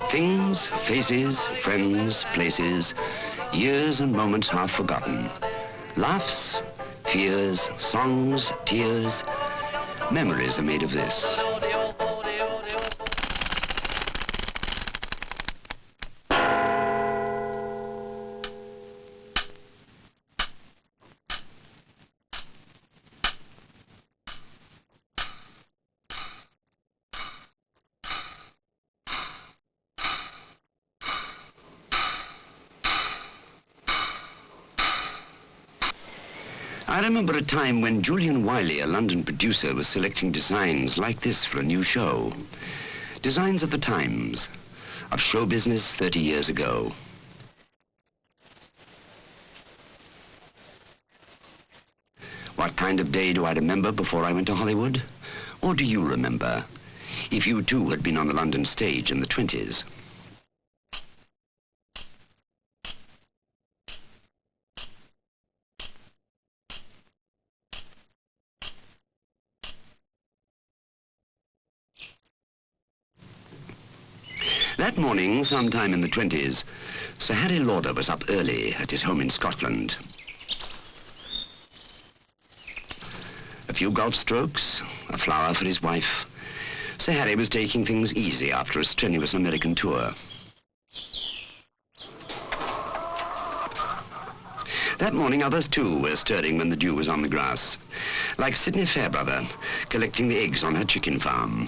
Things, faces, friends, places, years and moments half forgotten. Laughs, fears, songs, tears, memories are made of this. I remember a time when Julian Wylie, a London producer, was selecting designs like this for a new show. Designs of the times, of show business 30 years ago. What kind of day do I remember before I went to Hollywood? Or do you remember, if you too had been on the London stage in the 20s? That morning, sometime in the 20s, Sir Harry Lauder was up early at his home in Scotland. A few golf strokes, a flower for his wife. Sir Harry was taking things easy after a strenuous American tour. That morning, others too were stirring when the dew was on the grass, like Sydney Fairbrother, collecting the eggs on her chicken farm.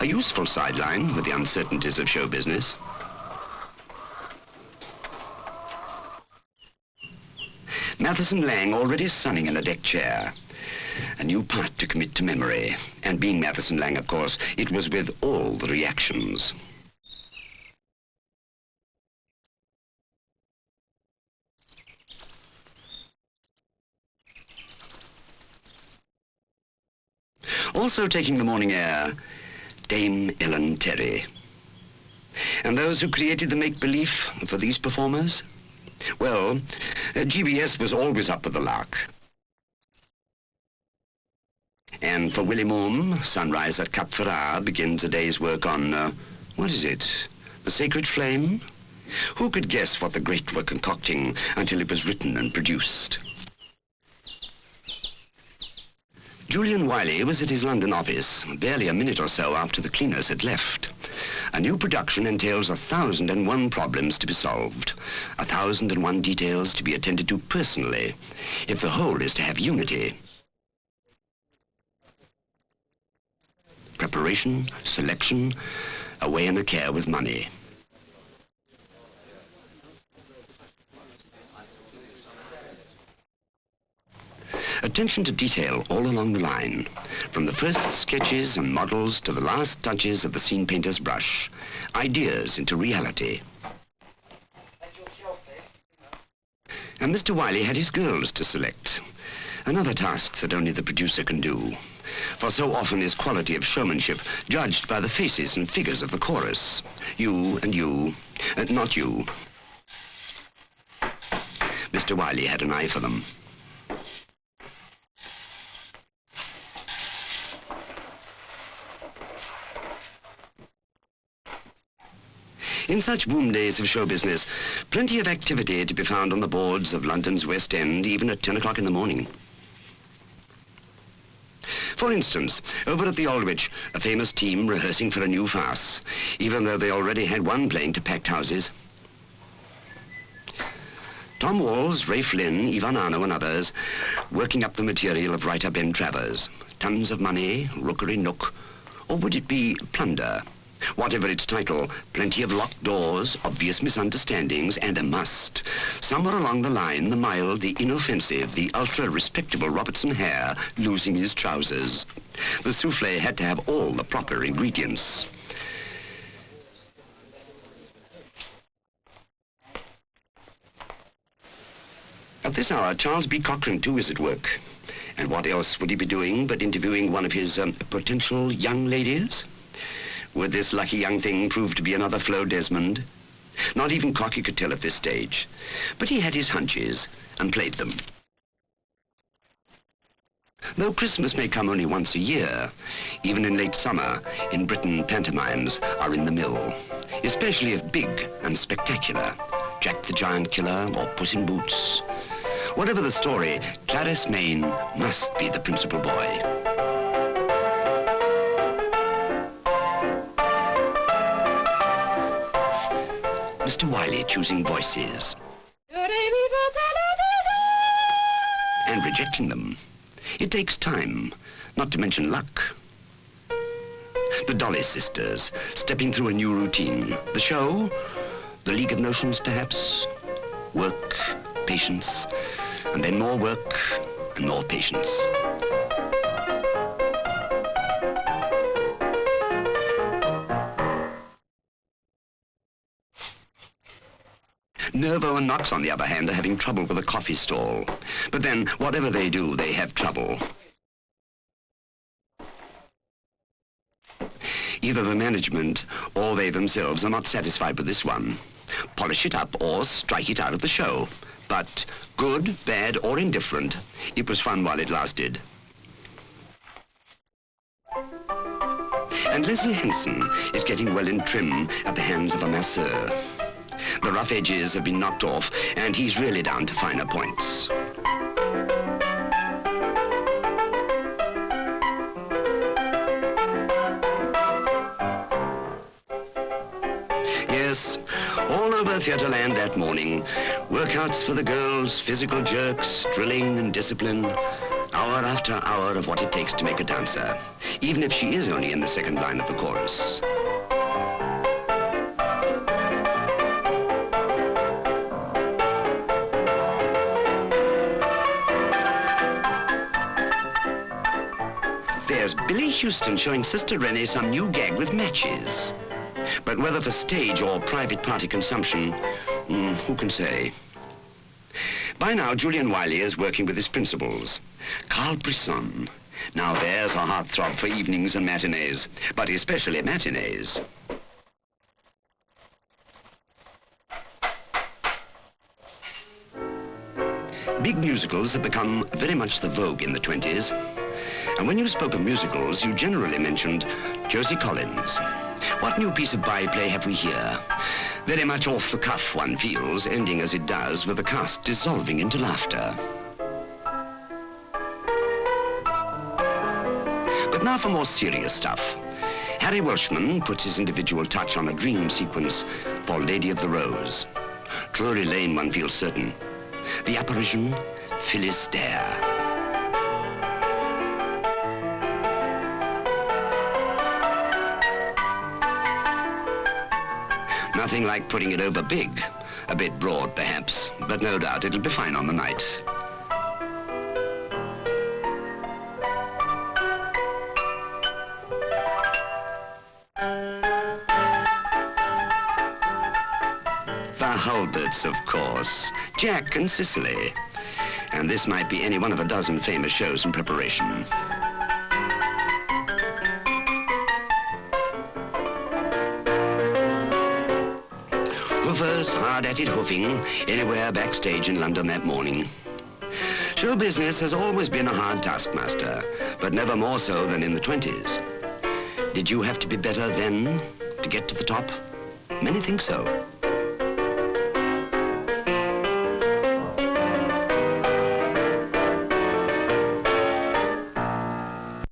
A useful sideline with the uncertainties of show business. Matheson Lang already sunning in a deck chair. A new part to commit to memory. And being Matheson Lang, of course, it was with all the reactions. Also taking the morning air, Dame Ellen Terry. And those who created the make-believe for these performers? Well, GBS was always up with the lark. And for Willie Maugham, sunrise at Cap Ferrat begins a day's work on, what is it? The Sacred Flame? Who could guess what the great were concocting until it was written and produced? Julian Wylie was at his London office barely a minute or so after the cleaners had left. A new production entails 1,001 problems to be solved, 1,001 details to be attended to personally, if the whole is to have unity. Preparation, selection, away in the care with money. Attention to detail all along the line, from the first sketches and models to the last touches of the scene painter's brush. Ideas into reality. And Mr. Wylie had his girls to select. Another task that only the producer can do. For so often is quality of showmanship judged by the faces and figures of the chorus. You and you, not you. Mr. Wylie had an eye for them. In such boom days of show business, plenty of activity to be found on the boards of London's West End, even at 10 o'clock in the morning. For instance, over at the Aldwych, a famous team rehearsing for a new farce, even though they already had one playing to packed houses. Tom Walls, Ralph Lynn, Yvonne Arnaud and others working up the material of writer Ben Travers. Tons of money, rookery nook, or would it be plunder? Whatever its title, plenty of locked doors, obvious misunderstandings, and a must. Somewhere along the line, the mild, the inoffensive, the ultra-respectable Robertson Hare losing his trousers. The souffle had to have all the proper ingredients. At this hour, Charles B. Cochran, too, is at work. And what else would he be doing but interviewing one of his potential young ladies? Would this lucky young thing prove to be another Flo Desmond? Not even Cocky could tell at this stage. But he had his hunches and played them. Though Christmas may come only once a year, even in late summer, in Britain pantomimes are in the mill, especially if big and spectacular. Jack the Giant Killer or Puss in Boots. Whatever the story, Clarice Mayne must be the principal boy. Mr. Wylie choosing voices and rejecting them. It takes time, not to mention luck. The Dolly Sisters, stepping through a new routine. The show, the League of Notions perhaps. Work, patience, and then more work and more patience. Nervo and Knox, on the other hand, are having trouble with a coffee stall. But then, whatever they do, they have trouble. Either the management or they themselves are not satisfied with this one. Polish it up or strike it out of the show. But good, bad, or indifferent, it was fun while it lasted. And Leslie Henson is getting well in trim at the hands of a masseur. The rough edges have been knocked off, and he's really down to finer points. Yes, all over Theatreland that morning, workouts for the girls, physical jerks, drilling and discipline, hour after hour of what it takes to make a dancer, even if she is only in the second line of the chorus. There's Billy Houston showing Sister Rennie some new gag with matches. But whether for stage or private party consumption, who can say? By now, Julian Wylie is working with his principals. Carl Brisson. Now there's a heartthrob for evenings and matinees, but especially matinees. Big musicals have become very much the vogue in the 20s. And when you spoke of musicals, you generally mentioned Josie Collins. What new piece of byplay have we here? Very much off the cuff, one feels, ending as it does with the cast dissolving into laughter. But now for more serious stuff. Harry Welshman puts his individual touch on a dream sequence for Lady of the Rose. Drury Lane, one feels certain. The apparition, Phyllis Dare. Nothing like putting it over big. A bit broad, perhaps, but no doubt it'll be fine on the night. The Hulberts, of course. Jack and Cicely. And this might be any one of a dozen famous shows in preparation. Hoofers hard at it hoofing anywhere backstage in London that morning. Show business has always been a hard taskmaster, but never more so than in the 20s. Did you have to be better then to get to the top? Many think so.